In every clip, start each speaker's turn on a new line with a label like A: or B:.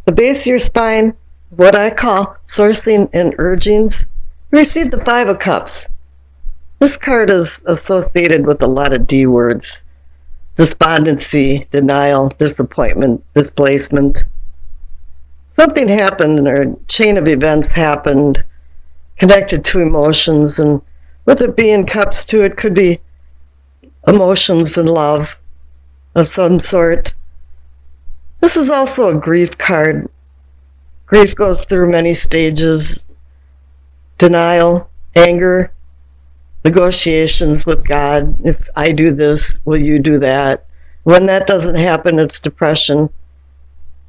A: the base of your spine, what I call sourcing and urgings, you receive the Five of Cups. This card is associated with a lot of D words. Despondency, denial, disappointment, displacement. Something happened or a chain of events happened connected to emotions, and with it being cups too, it could be emotions and love of some sort. This is also a grief card. Grief goes through many stages: denial, anger, negotiations with God. If I do this, will you do that? When that doesn't happen, it's depression.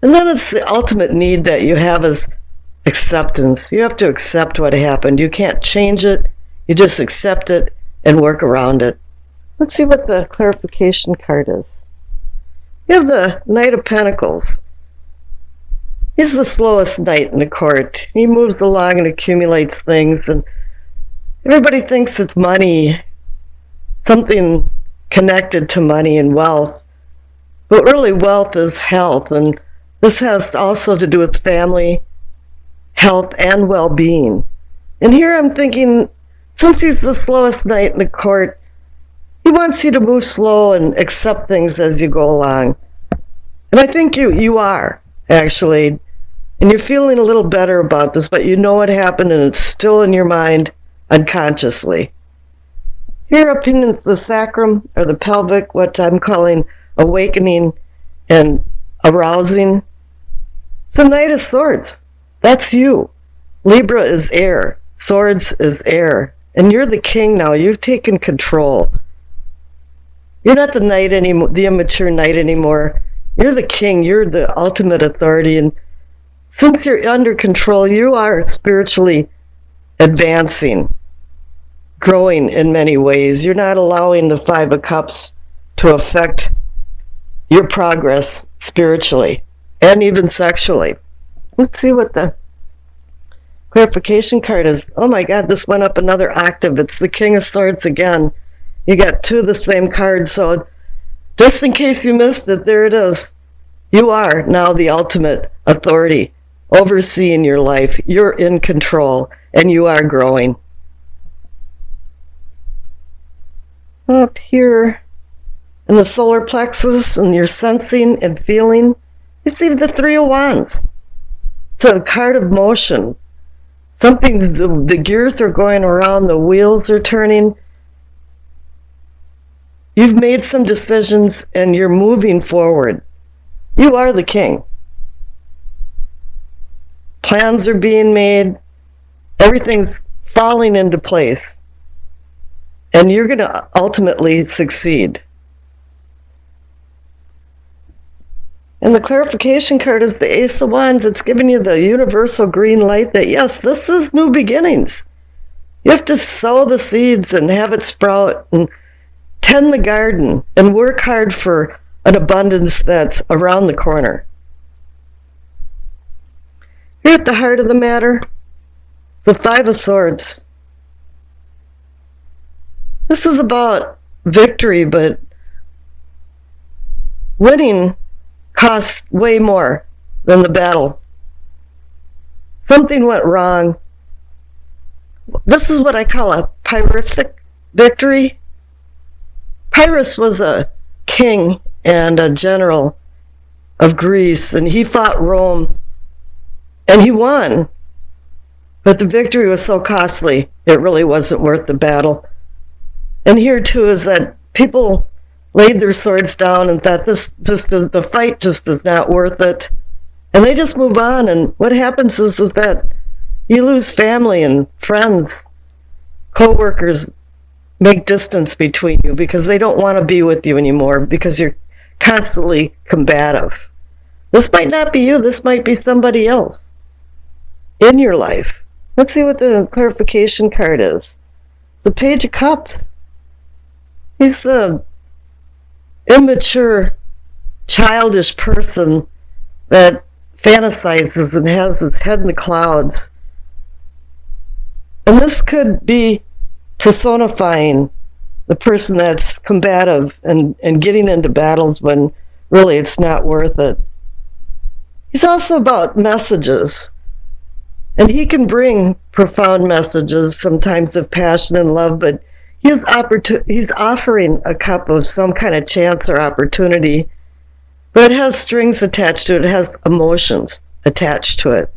A: And then it's the ultimate need that you have is acceptance. You have to accept what happened. You can't change it. You just accept it and work around it. Let's see what the clarification card is. You have the Knight of Pentacles. He's the slowest knight in the court. He moves along and accumulates things, and everybody thinks it's money, something connected to money and wealth. But really, wealth is health, and this has also to do with family, health, and well-being. And here I'm thinking, since he's the slowest knight in the court, he wants you to move slow and accept things as you go along. And I think you are, actually. And you're feeling a little better about this, but you know what happened and it's still in your mind unconsciously. Here up in the sacrum, or the pelvic, what I'm calling awakening and arousing, it's the Knight of Swords. That's you. Libra is air. Swords is air. And you're the king now. You've taken control. You're not the knight anymore, the immature knight anymore. You're the king. You're the ultimate authority. And since you're under control, you are spiritually advancing, growing in many ways. You're not allowing the Five of Cups to affect your progress spiritually and even sexually. Let's see what the clarification card is. Oh my God, this went up another octave. It's the King of Swords again. You got two of the same cards, so just in case you missed it, there it is. You are now the ultimate authority, overseeing your life. You're in control, and you are growing. Up here in the solar plexus, and you're sensing and feeling, you see the Three of Wands. It's a card of motion. Something, the gears are going around, the wheels are turning. You've made some decisions, and you're moving forward. You are the king. Plans are being made. Everything's falling into place. And you're going to ultimately succeed. And the clarification card is the Ace of Wands. It's giving you the universal green light that, yes, this is new beginnings. You have to sow the seeds and have it sprout and tend the garden and work hard for an abundance that's around the corner. Here at the heart of the matter, the Five of Swords. This is about victory, but winning costs way more than the battle. Something went wrong. This is what I call a Pyrrhic victory. Pyrrhus was a king and a general of Greece, and he fought Rome, and he won. But the victory was so costly, it really wasn't worth the battle. And here, too, is that people laid their swords down and thought the fight just is not worth it. And they just move on, and what happens is that you lose family and friends, co-workers make distance between you because they don't want to be with you anymore because you're constantly combative. This might not be you, this might be somebody else in your life. Let's see what the clarification card is. The Page of Cups. He's the immature, childish person that fantasizes and has his head in the clouds. And this could be personifying the person that's combative and getting into battles when really it's not worth it. He's also about messages. And he can bring profound messages, sometimes of passion and love, but he's offering a cup of some kind of chance or opportunity, but it has strings attached to it. It has emotions attached to it.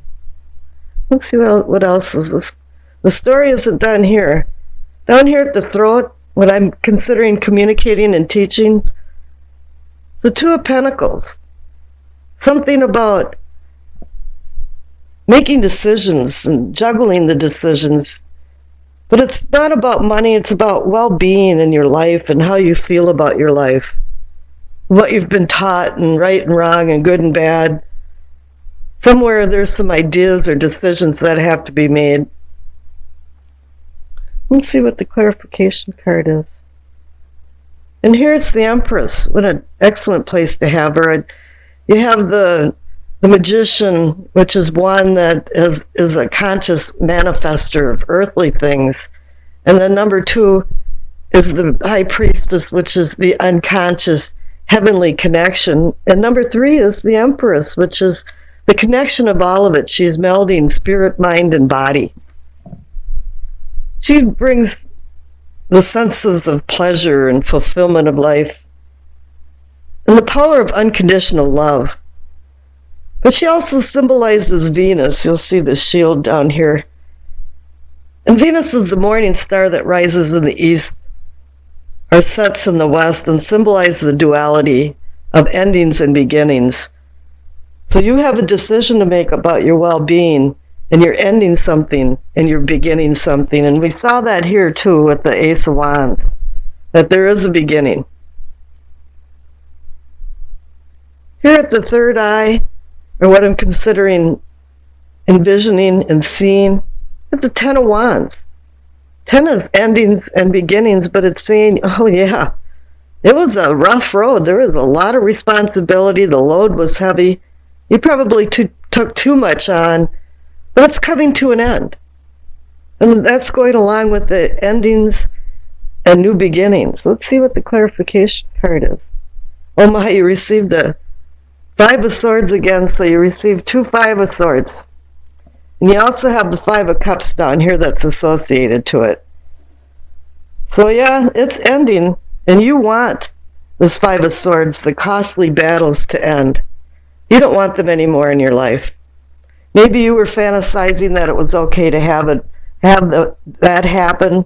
A: Let's see what else is this. The story isn't done here. Down here at the throat, what I'm considering communicating and teaching, the Two of Pentacles. Something about making decisions and juggling the decisions. But it's not about money, it's about well-being in your life and how you feel about your life. What you've been taught, and right and wrong and good and bad. Somewhere there's some ideas or decisions that have to be made. Let's see what the clarification card is. And here's the Empress. What an excellent place to have her. You have the Magician, which is one that is a conscious manifester of earthly things. And then number 2 is the High Priestess, which is the unconscious heavenly connection. And number 3 is the Empress, which is the connection of all of it. She's melding spirit, mind, and body. She brings the senses of pleasure and fulfillment of life and the power of unconditional love. But she also symbolizes Venus. You'll see the shield down here. And Venus is the morning star that rises in the east or sets in the west and symbolizes the duality of endings and beginnings. So you have a decision to make about your well-being, and you're ending something and you're beginning something. And we saw that here too with the Ace of Wands, that there is a beginning. Here at the third eye, or what I'm considering envisioning and seeing, it's the Ten of Wands. 10 is endings and beginnings, but it's saying, oh yeah, it was a rough road. There was a lot of responsibility. The load was heavy. You probably took too much on, but it's coming to an end. And that's going along with the endings and new beginnings. Let's see what the clarification card is. Oh my, you received the 5 of Swords again, so you received 2 5 of Swords. And you also have the 5 of Cups down here that's associated to it. So yeah, it's ending, and you want this 5 of Swords, the costly battles, to end. You don't want them anymore in your life. Maybe you were fantasizing that it was okay to have that happen,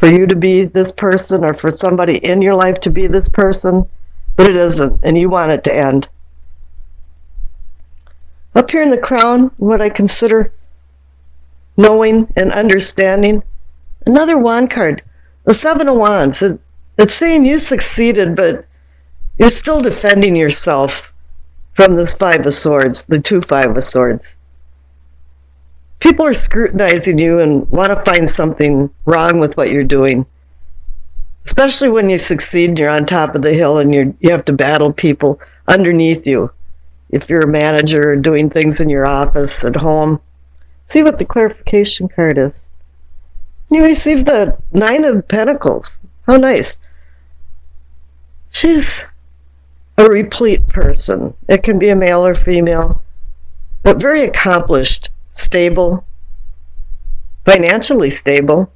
A: for you to be this person, or for somebody in your life to be this person, but it isn't, and you want it to end. Up here in the crown, what I consider knowing and understanding, another wand card, the 7 of Wands. It's saying you succeeded, but you're still defending yourself from this 5 of Swords, the 2 5 of Swords. People are scrutinizing you and want to find something wrong with what you're doing, especially when you succeed and you're on top of the hill and you have to battle people underneath you. If you're a manager or doing things in your office, at home, see what the clarification card is. You received the 9 of Pentacles. How nice. She's a replete person. It can be a male or female, but very accomplished, stable, financially stable,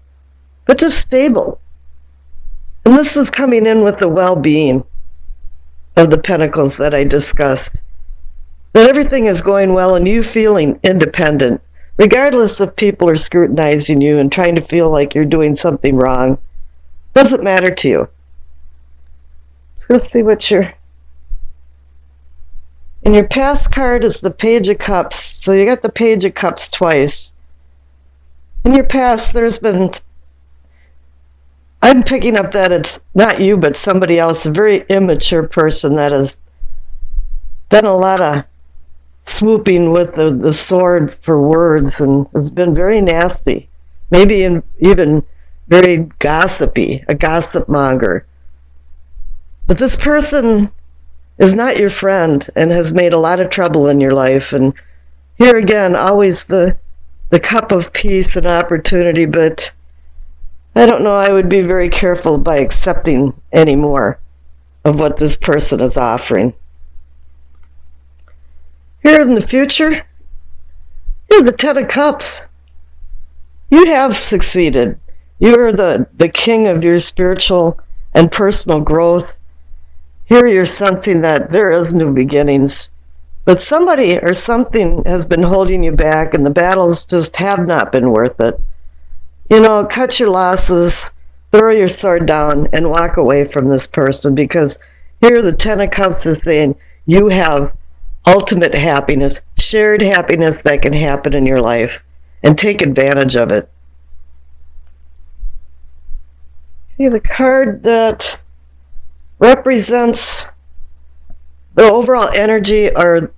A: but just stable. And this is coming in with the well-being of the Pentacles that I discussed. That everything is going well and you feeling independent, regardless if people are scrutinizing you and trying to feel like you're doing something wrong. Doesn't matter to you. Let's see what your past card is the Page of Cups. So you got the Page of Cups twice. In your past, I'm picking up that it's not you, but somebody else, a very immature person that has done a lot of swooping with the sword for words and has been very nasty, maybe even very gossipy, a gossip monger. But this person is not your friend and has made a lot of trouble in your life. And here again, always the cup of peace and opportunity, but I don't know, I would be very careful by accepting any more of what this person is offering. Here in the future, you're the Ten of Cups. You have succeeded. You're the king of your spiritual and personal growth. Here you're sensing that there is new beginnings. But somebody or something has been holding you back, and the battles just have not been worth it. Cut your losses, throw your sword down, and walk away from this person, because here the Ten of Cups is saying you have ultimate happiness, shared happiness that can happen in your life, and take advantage of it. Okay, the card that represents the overall energy or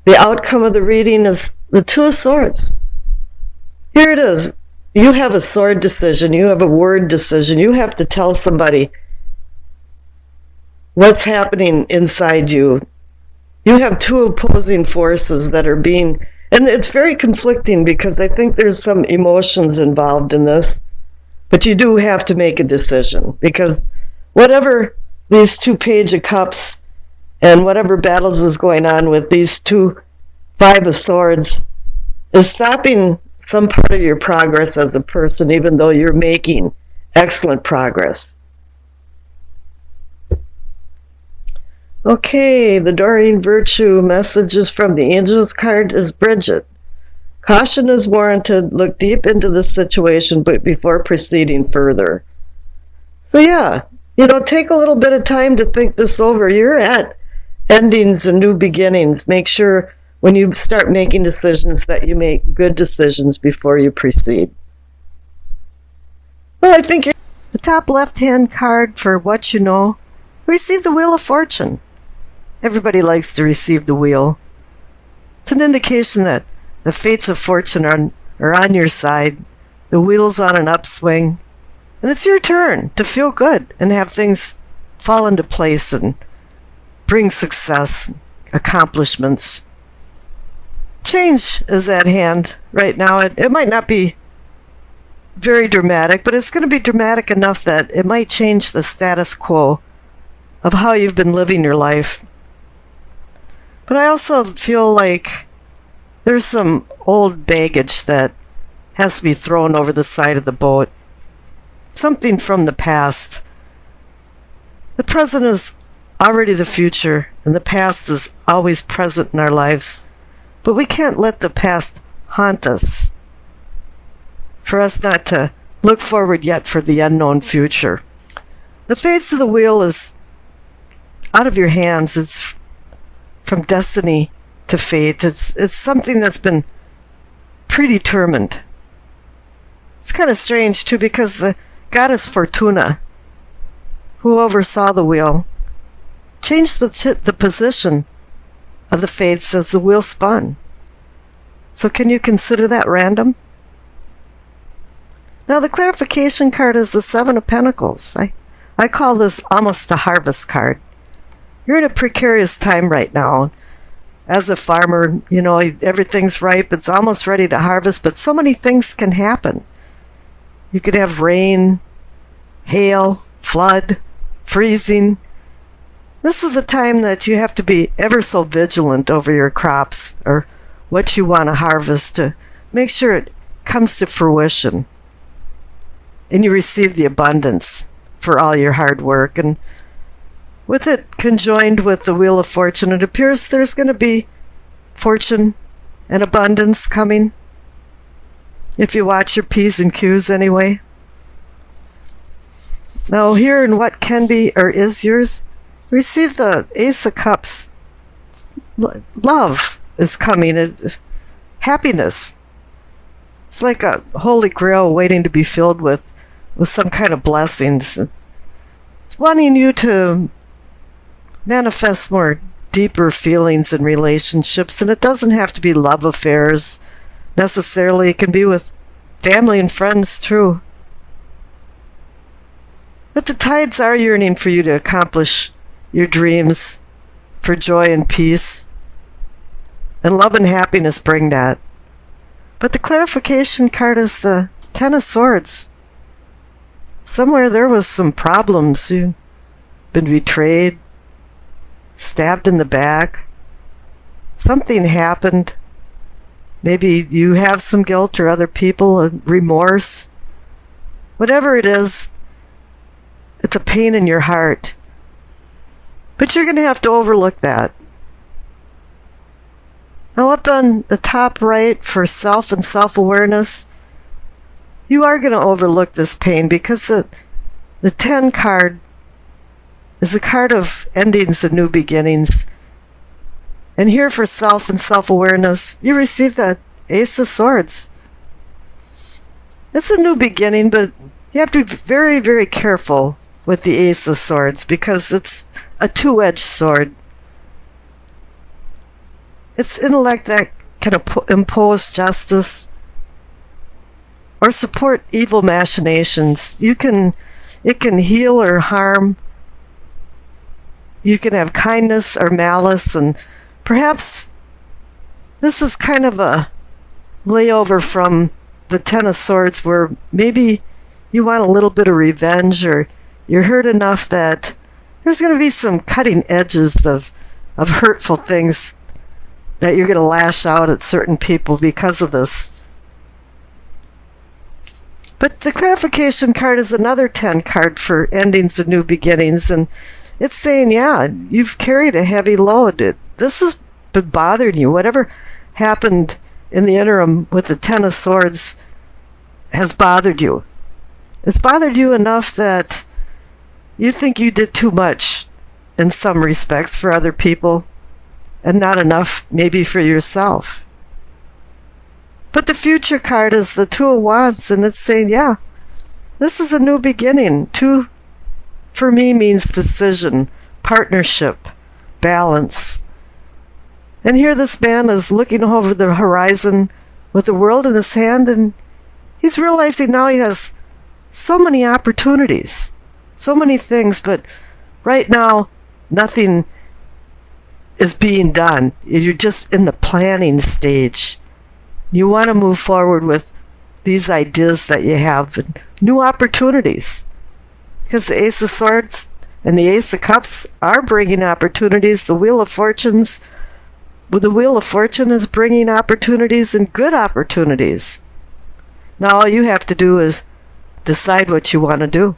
A: the outcome of the reading is the Two of Swords. Here it is. You have a sword decision. You have a word decision. You have to tell somebody what's happening inside you. You have two opposing forces that are being, and it's very conflicting because I think there's some emotions involved in this, but you do have to make a decision, because whatever these two Page of Cups and whatever battles is going on with these two Five of Swords is stopping some part of your progress as a person, even though you're making excellent progress. Okay, the Doreen Virtue messages from the Angels card is Bridget. Caution is warranted. Look deep into the situation before proceeding further. So yeah, take a little bit of time to think this over. You're at endings and new beginnings. Make sure when you start making decisions that you make good decisions before you proceed. Well, I think the top left-hand card for what you know, receive the Wheel of Fortune. Everybody likes to receive the wheel. It's an indication that the fates of fortune are on your side. The wheel's on an upswing. And it's your turn to feel good and have things fall into place and bring success, accomplishments. Change is at hand right now. It might not be very dramatic, but it's going to be dramatic enough that it might change the status quo of how you've been living your life. But I also feel like there's some old baggage that has to be thrown over the side of the boat. Something from the past. The present is already the future, and the past is always present in our lives. But we can't let the past haunt us, for us not to look forward yet for the unknown future. The fates of the wheel is out of your hands. It's from destiny to fate. It's something that's been predetermined. It's kind of strange, too, because the goddess Fortuna, who oversaw the wheel, changed the position of the fates as the wheel spun. So can you consider that random? Now the clarification card is the Seven of Pentacles. I call this almost a harvest card. You're in a precarious time right now. As a farmer, everything's ripe. It's almost ready to harvest, but so many things can happen. You could have rain, hail, flood, freezing. This is a time that you have to be ever so vigilant over your crops or what you want to harvest to make sure it comes to fruition and you receive the abundance for all your hard work. And with it conjoined with the Wheel of Fortune, it appears there's going to be fortune and abundance coming. If you watch your P's and Q's anyway. Now here in what can be or is yours, receive the Ace of Cups. Love is coming. Happiness. It's like a holy grail waiting to be filled with some kind of blessings. It's wanting you to manifest more deeper feelings in relationships, and it doesn't have to be love affairs necessarily. It can be with family and friends too. But the tides are yearning for you to accomplish your dreams, for joy and peace. And love and happiness bring that. But the clarification card is the Ten of Swords. Somewhere there was some problems. You've been betrayed, stabbed in the back. something happened. Maybe you have some guilt or other people, remorse. Whatever it is, it's a pain in your heart. But you're going to have to overlook that. Now up on the top right for self and self-awareness, you are going to overlook this pain because the 10 card is a card of endings and new beginnings. And here for self and self-awareness, you receive that Ace of Swords. It's a new beginning, but you have to be very, very careful with the Ace of Swords because it's a two-edged sword. It's intellect that can impose justice or support evil machinations. It can heal or harm. You can have kindness or malice, and perhaps this is kind of a layover from the Ten of Swords where maybe you want a little bit of revenge or you're hurt enough that there's going to be some cutting edges of hurtful things that you're going to lash out at certain people because of this. But the clarification card is another 10 card for endings and new beginnings, and it's saying, yeah, you've carried a heavy load. This has been bothering you. Whatever happened in the interim with the Ten of Swords has bothered you. It's bothered you enough that you think you did too much in some respects for other people and not enough maybe for yourself. But the future card is the Two of Wands, and it's saying, yeah, this is a new beginning. Two, for me, means decision, partnership, balance. And here this man is looking over the horizon with the world in his hand, and he's realizing now he has so many opportunities, so many things, but right now, nothing is being done. You're just in the planning stage. You want to move forward with these ideas that you have and new opportunities. Because the Ace of Swords and the Ace of Cups are bringing opportunities. The Wheel of Fortune is bringing opportunities and good opportunities. Now all you have to do is decide what you want to do.